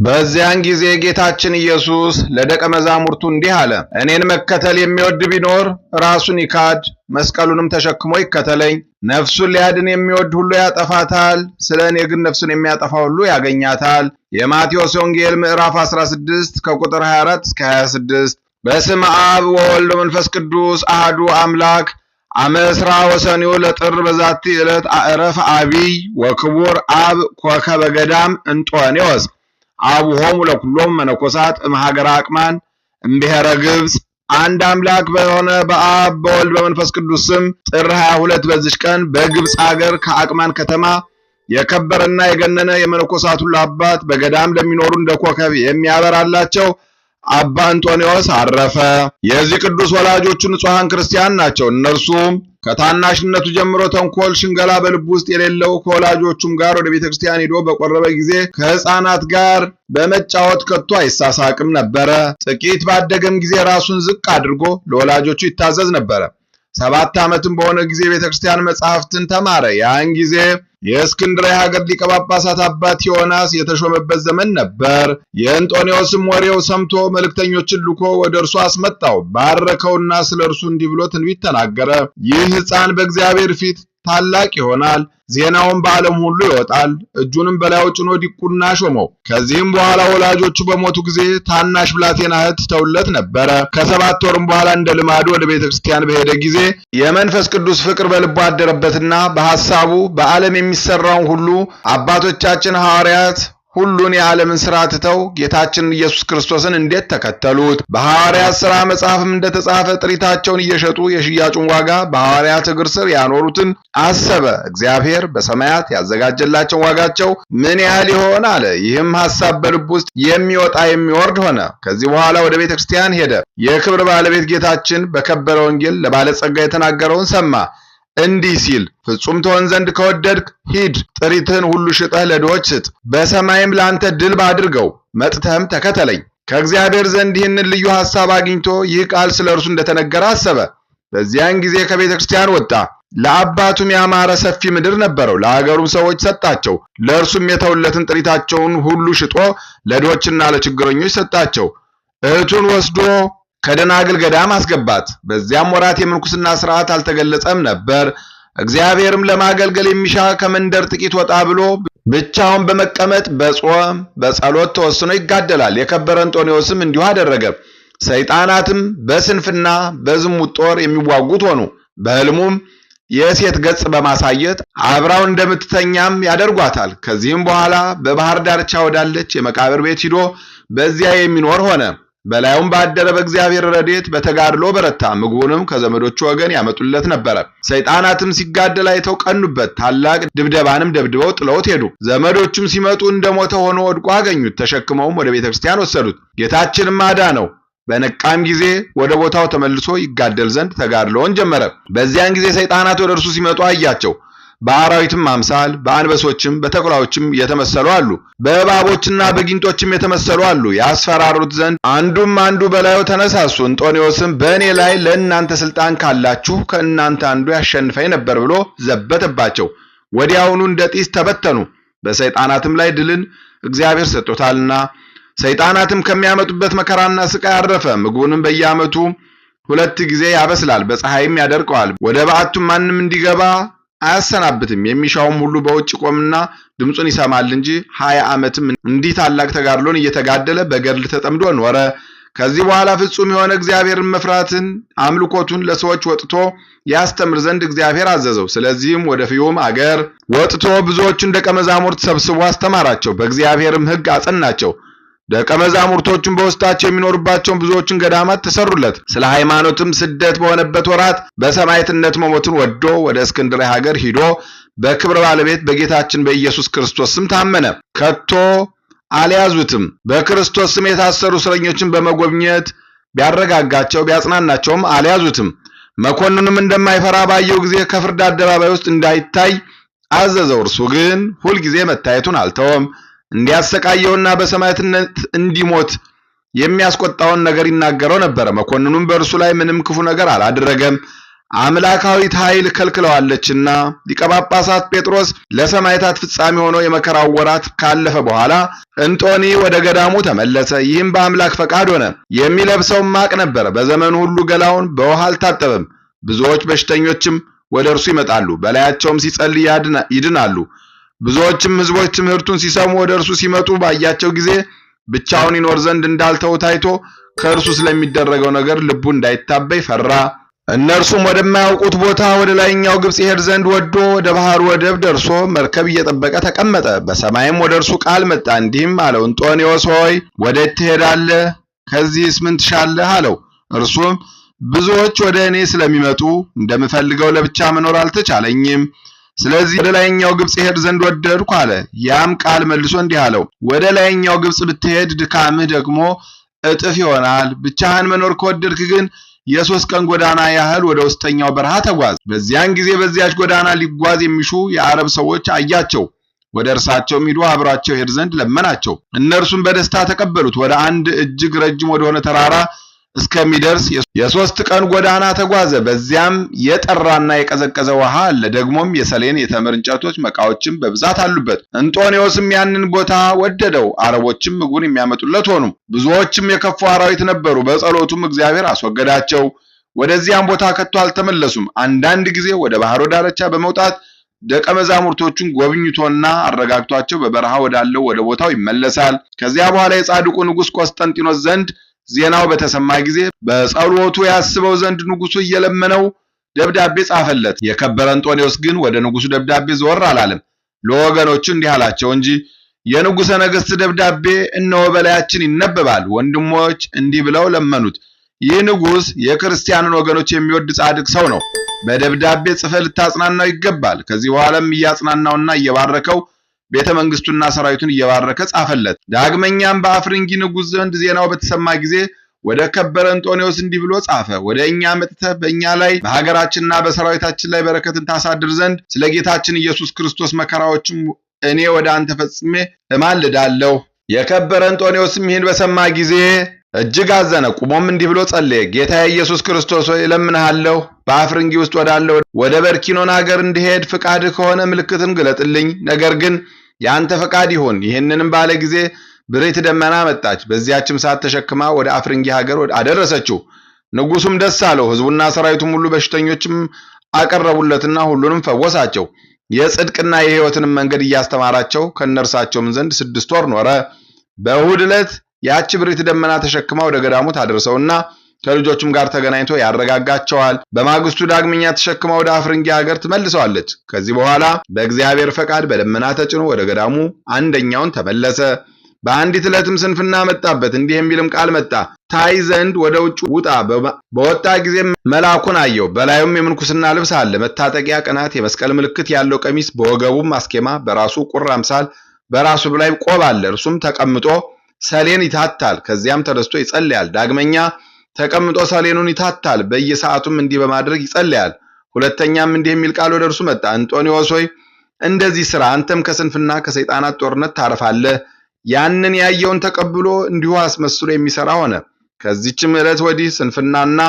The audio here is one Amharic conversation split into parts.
በዚያን ጊዜ ጌታችን ኢየሱስ ለደቀ መዛሙርቱ እንዲህ አለ፣ እኔን መከተል የሚወድ ቢኖር ራሱን ይካድ፣ መስቀሉንም ተሸክሞ ይከተለኝ። ነፍሱን ሊያድን የሚወድ ሁሉ ያጠፋታል፣ ስለ እኔ ግን ነፍሱን የሚያጠፋ ሁሉ ያገኛታል። የማቴዎስ ወንጌል ምዕራፍ 16 ከቁጥር 24 እስከ 26። በስመ አብ ወወልድ ወመንፈስ ቅዱስ አሐዱ አምላክ። አመስራ ወሰኒው ለጥር በዛቲ ዕለት አዕረፈ አቢይ ወክቡር አብ ኮከበ ገዳም እንጦንዮስ አቡሆሙ ለኩሎም መነኮሳት እምሀገረ አቅማን እምብሔረ ግብጽ። አንድ አምላክ በሆነ በአብ በወልድ በመንፈስ ቅዱስ ስም ጥር 22 በዚች ቀን በግብጽ ሀገር ከአቅማን ከተማ የከበረና የገነነ የመነኮሳት ሁሉ አባት በገዳም ለሚኖሩ እንደ ኮከብ የሚያበራላቸው አባ እንጦንዮስ አረፈ። የዚህ ቅዱስ ወላጆቹ ንጹሐን ክርስቲያን ናቸው። እነርሱም ከታናሽነቱ ጀምሮ ተንኮል፣ ሽንገላ በልቡ ውስጥ የሌለው ከወላጆቹም ጋር ወደ ቤተክርስቲያን ሄዶ በቆረበ ጊዜ ከሕፃናት ጋር በመጫወት ከቶ አይሳሳቅም ነበረ። ጥቂት ባደገም ጊዜ ራሱን ዝቅ አድርጎ ለወላጆቹ ይታዘዝ ነበረ። 7 ዓመትም በሆነ ጊዜ ቤተክርስቲያን መጻሕፍትን ተማረ። ያን ጊዜ የእስክንድርያ ሀገር ሊቀ ጳጳሳት አባ ቴዎናስ የተሾመበት ዘመን ነበር። የእንጦንዮስም ወሬው ሰምቶ መልእክተኞችን ልኮ ወደ እርሱ አስመጣው። ባረከውና ስለ እርሱ እንዲህ ብሎ ትንቢት ተናገረ። ይህ ሕፃን በእግዚአብሔር ፊት ታላቅ ይሆናል፣ ዜናውን በዓለም ሁሉ ይወጣል። እጁንም በላዩ ጭኖ ዲቁና ሾመው። ከዚህም በኋላ ወላጆቹ በሞቱ ጊዜ ታናሽ ብላቴና እህት ተውለት ነበረ። ከ7 ወርም በኋላ እንደ ልማዱ ወደ ቤተክርስቲያን በሄደ ጊዜ የመንፈስ ቅዱስ ፍቅር በልቡ አደረበትና በሐሳቡ በዓለም የሚሰራውን ሁሉ አባቶቻችን ሐዋርያት ሁሉን የዓለምን ሥራ ትተው ጌታችንን ኢየሱስ ክርስቶስን እንዴት ተከተሉት? በሐዋርያት ሥራ መጽሐፍም እንደተጻፈ ጥሪታቸውን እየሸጡ የሽያጩን ዋጋ በሐዋርያት እግር ስር ያኖሩትን አሰበ። እግዚአብሔር በሰማያት ያዘጋጀላቸው ዋጋቸው ምን ያህል ይሆን አለ። ይህም ሐሳብ በልቡ ውስጥ የሚወጣ የሚወርድ ሆነ። ከዚህ በኋላ ወደ ቤተ ክርስቲያን ሄደ። የክብር ባለቤት ጌታችን በከበረ ወንጌል ለባለጸጋ የተናገረውን ሰማ። እንዲህ ሲል፣ ፍጹም ትሆን ዘንድ ከወደድክ ሂድ፣ ጥሪትህን ሁሉ ሽጠህ ለድሆች ስጥ፣ በሰማይም ለአንተ ድልብ አድርገው፣ መጥተህም ተከተለኝ። ከእግዚአብሔር ዘንድ ይህንን ልዩ ሐሳብ አግኝቶ ይህ ቃል ስለ እርሱ እንደተነገረ አሰበ። በዚያን ጊዜ ከቤተ ክርስቲያን ወጣ። ለአባቱም ያማረ ሰፊ ምድር ነበረው። ለአገሩም ሰዎች ሰጣቸው። ለእርሱም የተውለትን ጥሪታቸውን ሁሉ ሽጦ ለድሆችና ለችግረኞች ሰጣቸው። እህቱን ወስዶ ከደናግል ገዳም አስገባት። በዚያም ወራት የምንኩስና ሥርዓት አልተገለጸም ነበር። እግዚአብሔርም ለማገልገል የሚሻ ከመንደር ጥቂት ወጣ ብሎ ብቻውን በመቀመጥ በጾም በጸሎት ተወስኖ ይጋደላል። የከበረ እንጦንዮስም እንዲሁ አደረገ። ሰይጣናትም በስንፍና በዝሙት ጦር የሚዋጉት ሆኑ። በሕልሙም የሴት ገጽ በማሳየት አብራው እንደምትተኛም ያደርጓታል። ከዚህም በኋላ በባህር ዳርቻ ወዳለች የመቃብር ቤት ሂዶ በዚያ የሚኖር ሆነ። በላዩም ባደረ በእግዚአብሔር ረድኤት በተጋድሎ በረታ። ምግቡንም ከዘመዶቹ ወገን ያመጡለት ነበረ። ሰይጣናትም ሲጋደል አይተው ቀኑበት። ታላቅ ድብደባንም ደብድበው ጥለውት ሄዱ። ዘመዶቹም ሲመጡ እንደሞተ ሆኖ ወድቆ አገኙት። ተሸክመውም ወደ ቤተክርስቲያን ወሰዱት። ጌታችንም አዳነው። በነቃም ጊዜ ወደ ቦታው ተመልሶ ይጋደል ዘንድ ተጋድሎውን ጀመረ። በዚያን ጊዜ ሰይጣናት ወደ እርሱ ሲመጡ አያቸው። በአራዊትም አምሳል በአንበሶችም በተኩላዎችም የተመሰሉ አሉ። በእባቦችና በጊንጦችም የተመሰሉ አሉ። ያስፈራሩት ዘንድ አንዱ በላዩ ተነሳሱ። እንጦንዮስም በእኔ ላይ ለእናንተ ስልጣን ካላችሁ ከእናንተ አንዱ ያሸንፈኝ ነበር ብሎ ዘበተባቸው። ወዲያውኑ እንደ ጢስ ተበተኑ። በሰይጣናትም ላይ ድልን እግዚአብሔር ሰጥቶታልና። ሰይጣናትም ከሚያመጡበት መከራና ስቃይ አረፈ። ምግቡንም በየዓመቱ 2 ጊዜ ያበስላል፣ በፀሐይም ያደርቀዋል። ወደ በዓቱም ማንም እንዲገባ አያሰናብትም። የሚሻውም ሁሉ በውጭ ቆምና ድምፁን ይሰማል እንጂ 20 ዓመትም እንዲህ ታላቅ ተጋድሎን እየተጋደለ በገድል ተጠምዶ ኖረ። ከዚህ በኋላ ፍጹም የሆነ እግዚአብሔርን መፍራትን አምልኮቱን ለሰዎች ወጥቶ ያስተምር ዘንድ እግዚአብሔር አዘዘው። ስለዚህም ወደ ፍዩም አገር ወጥቶ ብዙዎቹን ደቀ መዛሙርት ሰብስቦ አስተማራቸው። በእግዚአብሔርም ሕግ አጸናቸው። ደቀ መዛሙርቶቹም በውስጣቸው የሚኖሩባቸውን ብዙዎችን ገዳማት ተሰሩለት። ስለ ሃይማኖትም ስደት በሆነበት ወራት በሰማዕትነት መሞትን ወዶ ወደ እስክንድርያ ሀገር ሂዶ በክብር ባለቤት በጌታችን በኢየሱስ ክርስቶስ ስም ታመነ። ከቶ አልያዙትም። በክርስቶስ ስም የታሰሩ እስረኞችን በመጎብኘት ቢያረጋጋቸው ቢያጽናናቸውም አልያዙትም። መኮንኑም እንደማይፈራ ባየው ጊዜ ከፍርድ አደባባይ ውስጥ እንዳይታይ አዘዘው። እርሱ ግን ሁልጊዜ መታየቱን አልተወም። እንዲያሰቃየውና በሰማዕትነት እንዲሞት የሚያስቆጣውን ነገር ይናገረው ነበር። መኮንኑም በእርሱ ላይ ምንም ክፉ ነገር አላደረገም። አምላካዊት ኃይል ከልክለዋለችና። ሊቀ ጳጳሳት ጴጥሮስ ለሰማዕታት ፍጻሜ ሆኖ የመከራው ወራት ካለፈ በኋላ እንጦኒ ወደ ገዳሙ ተመለሰ። ይህም በአምላክ ፈቃድ ሆነ። የሚለብሰው ማቅ ነበር። በዘመኑ ሁሉ ገላውን በውሃ አልታጠበም። ብዙዎች በሽተኞችም ወደ እርሱ ይመጣሉ፣ በላያቸውም ሲጸልይ ይድናሉ። ብዙዎችም ሕዝቦች ትምህርቱን ሲሰሙ ወደ እርሱ ሲመጡ ባያቸው ጊዜ ብቻውን ይኖር ዘንድ እንዳልተው ታይቶ ከእርሱ ስለሚደረገው ነገር ልቡ እንዳይታበይ ፈራ። እነርሱም ወደማያውቁት ቦታ ወደ ላይኛው ግብጽ ይሄድ ዘንድ ወዶ ወደ ባህር ወደብ ደርሶ መርከብ እየጠበቀ ተቀመጠ። በሰማይም ወደ እርሱ ቃል መጣ፣ እንዲህም አለው፣ እንጦንዮስ ሆይ ወዴት ትሄዳለህ? ከዚህስ ምን ትሻለህ? አለው። እርሱም ብዙዎች ወደ እኔ ስለሚመጡ እንደምፈልገው ለብቻ መኖር አልተቻለኝም። ስለዚህ ወደ ላይኛው ግብጽ ይሄድ ዘንድ ወደድኩ አለ። ያም ቃል መልሶ እንዲህ አለው፣ ወደ ላይኛው ግብጽ ብትሄድ ድካምህ ደግሞ እጥፍ ይሆናል። ብቻህን መኖር ከወደድክ ግን የ3 ቀን ጎዳና ያህል ወደ ውስጠኛው በረሃ ተጓዝ። በዚያን ጊዜ በዚያች ጎዳና ሊጓዝ የሚሹ የአረብ ሰዎች አያቸው። ወደ እርሳቸውም ሂዶ አብሯቸው ይሄድ ዘንድ ለመናቸው። እነርሱም በደስታ ተቀበሉት። ወደ አንድ እጅግ ረጅም ወደሆነ ተራራ እስከሚደርስ የ3 ቀን ጎዳና ተጓዘ። በዚያም የጠራና የቀዘቀዘ ውሃ አለ። ደግሞም የሰሌን የተምር እንጨቶች መቃዎችም በብዛት አሉበት። እንጦንዮስም ያንን ቦታ ወደደው። አረቦችም ምግቡን የሚያመጡለት ሆኑ። ብዙዎችም የከፉ አራዊት ነበሩ። በጸሎቱም እግዚአብሔር አስወገዳቸው። ወደዚያም ቦታ ከቶ አልተመለሱም። አንዳንድ ጊዜ ወደ ባህሩ ዳርቻ በመውጣት ደቀ መዛሙርቶቹን ጎብኝቶና አረጋግቷቸው በበረሃ ወዳለው ወደ ቦታው ይመለሳል። ከዚያ በኋላ የጻድቁ ንጉሥ ቆስጠንጢኖስ ዘንድ ዜናው በተሰማ ጊዜ በጸሎቱ ያስበው ዘንድ ንጉሡ እየለመነው ደብዳቤ ጻፈለት። የከበረ እንጦንዮስ ግን ወደ ንጉሡ ደብዳቤ ዘወር አላለም። ለወገኖቹ እንዲህ አላቸው እንጂ የንጉሠ ነገሥት ደብዳቤ እነሆ በላያችን ይነበባል። ወንድሞች እንዲህ ብለው ለመኑት፣ ይህ ንጉሥ የክርስቲያንን ወገኖች የሚወድ ጻድቅ ሰው ነው። በደብዳቤ ጽፈህ ልታጽናናው ይገባል። ከዚህ በኋላም እያጽናናውና እየባረከው ቤተ መንግስቱና ሰራዊቱን እየባረከ ጻፈለት። ዳግመኛም በአፍሪንጊ ንጉሥ ዘንድ ዜናው በተሰማ ጊዜ ወደ ከበረ እንጦንዮስ እንዲህ ብሎ ጻፈ፣ ወደ እኛ መጥተህ በእኛ ላይ በሀገራችንና በሰራዊታችን ላይ በረከትን ታሳድር ዘንድ ስለ ጌታችን ኢየሱስ ክርስቶስ መከራዎችም እኔ ወደ አንተ ፈጽሜ እማልዳለሁ። የከበረ እንጦንዮስም ይህን በሰማ ጊዜ እጅግ አዘነ። ቁሞም እንዲህ ብሎ ጸለየ፣ ጌታዬ ኢየሱስ ክርስቶስ ሆይ እለምንሃለሁ፣ በአፍሪንጊ ውስጥ ወዳለው ወደ በርኪኖን ሀገር እንዲሄድ ፍቃድህ ከሆነ ምልክትን ግለጥልኝ። ነገር ግን ያንተ ፈቃድ ይሁን። ይህንንም ባለ ጊዜ ብሬት ደመና መጣች። በዚያችም ሰዓት ተሸክማ ወደ አፍሪንጊ ሀገር አደረሰችው። ንጉሡም ደስ አለው። ሕዝቡና ሰራዊቱም ሁሉ በሽተኞችም አቀረቡለትና ሁሉንም ፈወሳቸው። የጽድቅና የሕይወትንም መንገድ እያስተማራቸው ከእነርሳቸውም ዘንድ 6 ወር ኖረ። በእሑድ ዕለት ያች ብሬት ደመና ተሸክማ ወደ ገዳሙ ታደርሰውና ከልጆቹም ጋር ተገናኝቶ ያረጋጋቸዋል። በማግስቱ ዳግመኛ ተሸክማ ወደ አፍሪንጊ ሀገር ትመልሰዋለች። ከዚህ በኋላ በእግዚአብሔር ፈቃድ በደመና ተጭኖ ወደ ገዳሙ አንደኛውን ተመለሰ። በአንዲት ዕለትም ስንፍና መጣበት። እንዲህ የሚልም ቃል መጣ፣ ታይ ዘንድ ወደ ውጭ ውጣ። በወጣ ጊዜ መልአኩን አየው። በላዩም የምንኩስና ልብስ አለ፣ መታጠቂያ ቅናት፣ የመስቀል ምልክት ያለው ቀሚስ፣ በወገቡም አስኬማ፣ በራሱ ቁር አምሳል፣ በራሱ ላይ ቆብ አለ። እርሱም ተቀምጦ ሰሌን ይታታል። ከዚያም ተነስቶ ይጸልያል። ዳግመኛ ተቀምጦ ሰሌኑን ይታታል። በየሰዓቱም እንዲህ በማድረግ ይጸልያል። ሁለተኛም እንዲህ የሚል ቃል ወደ እርሱ መጣ፣ እንጦንዮስ ሆይ እንደዚህ ሥራ፣ አንተም ከስንፍና ከሰይጣናት ጦርነት ታርፋለህ። ያንን ያየውን ተቀብሎ እንዲሁ አስመስሎ የሚሰራ ሆነ። ከዚህችም ዕለት ወዲህ ስንፍናና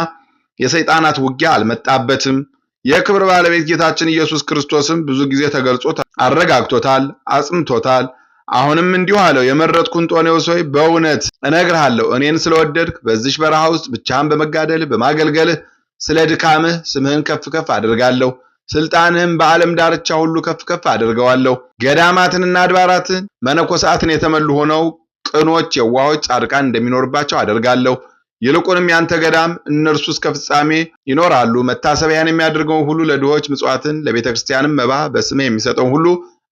የሰይጣናት ውጊያ አልመጣበትም። የክብር ባለቤት ጌታችን ኢየሱስ ክርስቶስም ብዙ ጊዜ ተገልጾ አረጋግቶታል፣ አጽንቶታል። አሁንም እንዲሁ አለው፣ የመረጥኩ እንጦንዮስ ሆይ በእውነት እነግርሃለሁ፣ እኔን ስለወደድክ በዚህ በረሃ ውስጥ ብቻህን በመጋደልህ በማገልገልህ ስለ ድካምህ ስምህን ከፍ ከፍ አደርጋለሁ። ስልጣንህም በዓለም ዳርቻ ሁሉ ከፍ ከፍ አደርገዋለሁ። ገዳማትንና አድባራትን መነኮሳትን የተመሉ ሆነው ቅኖች፣ የዋሆች፣ ጻድቃን እንደሚኖርባቸው አደርጋለሁ። ይልቁንም ያንተ ገዳም እነርሱ እስከ ፍጻሜ ይኖራሉ። መታሰቢያን የሚያደርገውን ሁሉ፣ ለድሆች ምጽዋትን፣ ለቤተ ክርስቲያንም መባ በስምህ የሚሰጠውን ሁሉ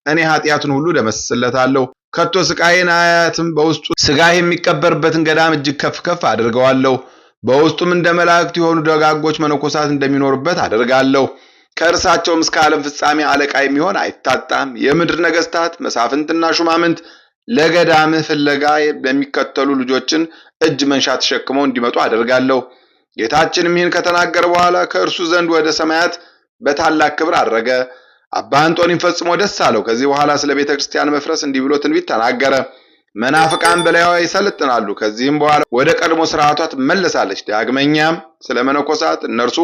እኔ ኃጢአቱን ሁሉ ደመስስለታለሁ። ከቶ ስቃይን አያትም። በውስጡ ስጋህ የሚቀበርበትን ገዳም እጅግ ከፍ ከፍ አድርገዋለሁ። በውስጡም እንደ መላእክት የሆኑ ደጋጎች መነኮሳት እንደሚኖሩበት አደርጋለሁ። ከእርሳቸውም እስከ ዓለም ፍጻሜ አለቃ የሚሆን አይታጣም። የምድር ነገስታት መሳፍንትና ሹማምንት ለገዳምህ ፍለጋ በሚከተሉ ልጆችን እጅ መንሻ ተሸክመው እንዲመጡ አደርጋለሁ። ጌታችንም ይህን ከተናገረ በኋላ ከእርሱ ዘንድ ወደ ሰማያት በታላቅ ክብር አረገ። አባ እንጦኒም ፈጽሞ ደስ አለው። ከዚህ በኋላ ስለ ቤተ ክርስቲያን መፍረስ እንዲህ ብሎ ትንቢት ተናገረ። መናፍቃን በላይዋ ይሰለጥናሉ። ከዚህም በኋላ ወደ ቀድሞ ስርዓቷ ትመለሳለች። ዳግመኛም ስለ መነኮሳት እነርሱ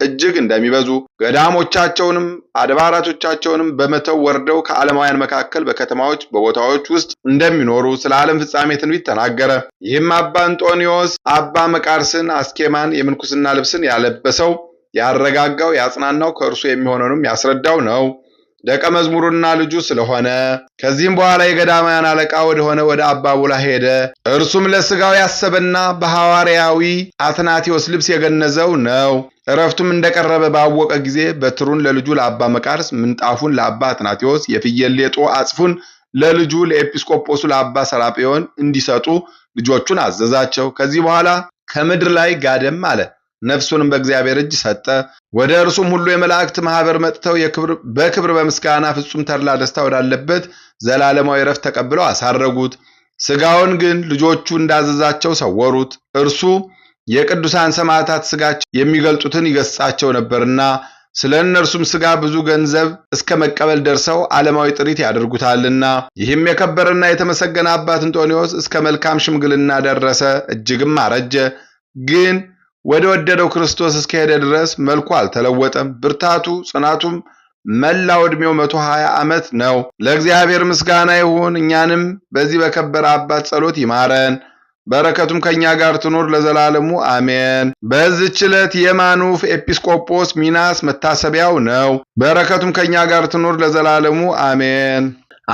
እጅግ እንደሚበዙ ገዳሞቻቸውንም አድባራቶቻቸውንም በመተው ወርደው ከዓለማውያን መካከል በከተማዎች በቦታዎች ውስጥ እንደሚኖሩ ስለ ዓለም ፍጻሜ ትንቢት ተናገረ። ይህም አባ አንጦንዮስ አባ መቃርስን አስኬማን የምንኩስና ልብስን ያለበሰው ያረጋጋው ያጽናናው ከእርሱ የሚሆነውንም ያስረዳው ነው፣ ደቀ መዝሙሩና ልጁ ስለሆነ። ከዚህም በኋላ የገዳማውያን አለቃ ወደሆነ ወደ አባ ቡላ ሄደ። እርሱም ለሥጋው ያሰበና በሐዋርያዊ አትናቴዎስ ልብስ የገነዘው ነው። ዕረፍቱም እንደቀረበ ባወቀ ጊዜ በትሩን ለልጁ ለአባ መቃርስ፣ ምንጣፉን ለአባ አትናቴዎስ፣ የፍየል ሌጦ አጽፉን ለልጁ ለኤጲስቆጶሱ ለአባ ሰራጵዮን እንዲሰጡ ልጆቹን አዘዛቸው። ከዚህ በኋላ ከምድር ላይ ጋደም አለ። ነፍሱንም በእግዚአብሔር እጅ ሰጠ። ወደ እርሱም ሁሉ የመላእክት ማህበር መጥተው በክብር በምስጋና ፍጹም ተድላ ደስታ ወዳለበት ዘላለማዊ ዕረፍት ተቀብለው አሳረጉት። ሥጋውን ግን ልጆቹ እንዳዘዛቸው ሰወሩት። እርሱ የቅዱሳን ሰማዕታት ሥጋቸው የሚገልጡትን ይገሥጻቸው ነበርና ስለ እነርሱም ሥጋ ብዙ ገንዘብ እስከ መቀበል ደርሰው ዓለማዊ ጥሪት ያደርጉታልና። ይህም የከበረና የተመሰገነ አባት አንጦንዮስ እስከ መልካም ሽምግልና ደረሰ። እጅግም አረጀ። ግን ወደ ወደደው ክርስቶስ እስከሄደ ድረስ መልኩ አልተለወጠም። ብርታቱ ጽናቱም መላው ዕድሜው 120 ዓመት ነው። ለእግዚአብሔር ምስጋና ይሁን። እኛንም በዚህ በከበረ አባት ጸሎት ይማረን፣ በረከቱም ከኛ ጋር ትኖር ለዘላለሙ አሜን። በዚህች ዕለት የማኑፍ ኤጲስቆጶስ ሚናስ መታሰቢያው ነው። በረከቱም ከኛ ጋር ትኖር ለዘላለሙ አሜን።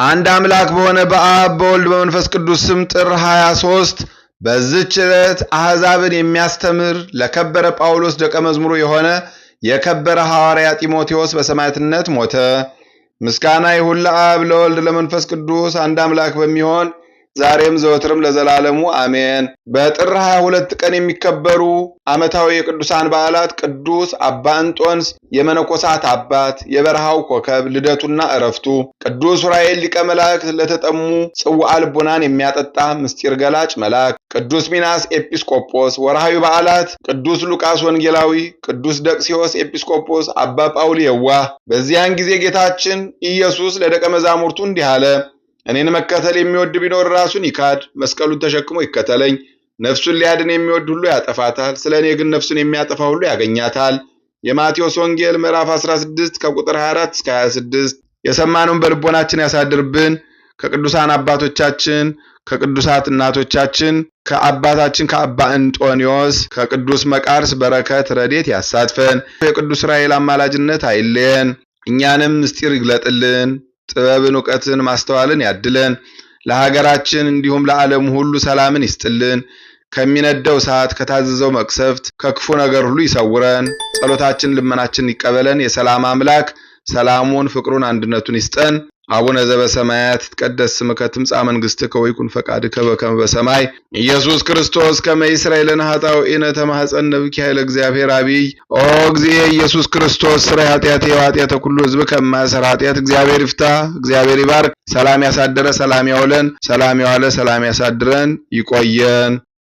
አንድ አምላክ በሆነ በአብ በወልድ በመንፈስ ቅዱስ ስም ጥር 23 በዚህች ዕለት አሕዛብን የሚያስተምር ለከበረ ጳውሎስ ደቀ መዝሙሩ የሆነ የከበረ ሐዋርያ ጢሞቴዎስ በሰማዕትነት ሞተ። ምስጋና ይሁን ለአብ ለወልድ ለመንፈስ ቅዱስ አንድ አምላክ በሚሆን ዛሬም ዘወትርም ለዘላለሙ አሜን። በጥር 22 ቀን የሚከበሩ ዓመታዊ የቅዱሳን በዓላት ቅዱስ አባ እንጦንስ የመነኮሳት አባት የበረሃው ኮከብ ልደቱና ዕረፍቱ፣ ቅዱስ ዑራኤል ሊቀ መላእክት ለተጠሙ ጽዋዓ ልቡናን የሚያጠጣ ምስጢር ገላጭ መልአክ፣ ቅዱስ ሚናስ ኤጲስቆጶስ። ወርሃዊ በዓላት ቅዱስ ሉቃስ ወንጌላዊ፣ ቅዱስ ደቅሲዮስ ኤጲስቆጶስ፣ አባ ጳውሊ የዋህ። በዚያን ጊዜ ጌታችን ኢየሱስ ለደቀ መዛሙርቱ እንዲህ አለ፣ እኔን መከተል የሚወድ ቢኖር ራሱን ይካድ፣ መስቀሉን ተሸክሞ ይከተለኝ። ነፍሱን ሊያድን የሚወድ ሁሉ ያጠፋታል፣ ስለ እኔ ግን ነፍሱን የሚያጠፋ ሁሉ ያገኛታል። የማቴዎስ ወንጌል ምዕራፍ 16 ከቁጥር 24 እስከ 26። የሰማነውን በልቦናችን ያሳድርብን። ከቅዱሳን አባቶቻችን ከቅዱሳት እናቶቻችን ከአባታችን ከአባ አንጦንዮስ ከቅዱስ መቃርስ በረከት ረድኤት ያሳትፈን። የቅዱስ ዑራኤል አማላጅነት አይለየን። እኛንም ምስጢር ይግለጥልን፣ ጥበብን ዕውቀትን ማስተዋልን ያድለን። ለሀገራችን እንዲሁም ለዓለም ሁሉ ሰላምን ይስጥልን። ከሚነደው እሳት ከታዘዘው መቅሰፍት ከክፉ ነገር ሁሉ ይሰውረን። ጸሎታችን ልመናችን ይቀበለን። የሰላም አምላክ ሰላሙን ፍቅሩን አንድነቱን ይስጠን። አቡነ ዘበሰማያት ይትቀደስ ስምከ ትምጻእ መንግሥትከ ወይኩን ፈቃድከ በከመ በሰማይ ኢየሱስ ክርስቶስ ከመ ይስረይ ለነ ኃጣውኢነ ተማኅፀነ ብከ ኃይለ እግዚአብሔር አብይ ኦ እግዚእ ኢየሱስ ክርስቶስ ስራይ ኃጢአቴ ወኃጢአተ ኩሉ ሕዝብ ከማያሰር ኃጢአት እግዚአብሔር ይፍታ። እግዚአብሔር ይባርክ። ሰላም ያሳደረ ሰላም ያውለን፣ ሰላም ያዋለ ሰላም ያሳድረን። ይቆየን።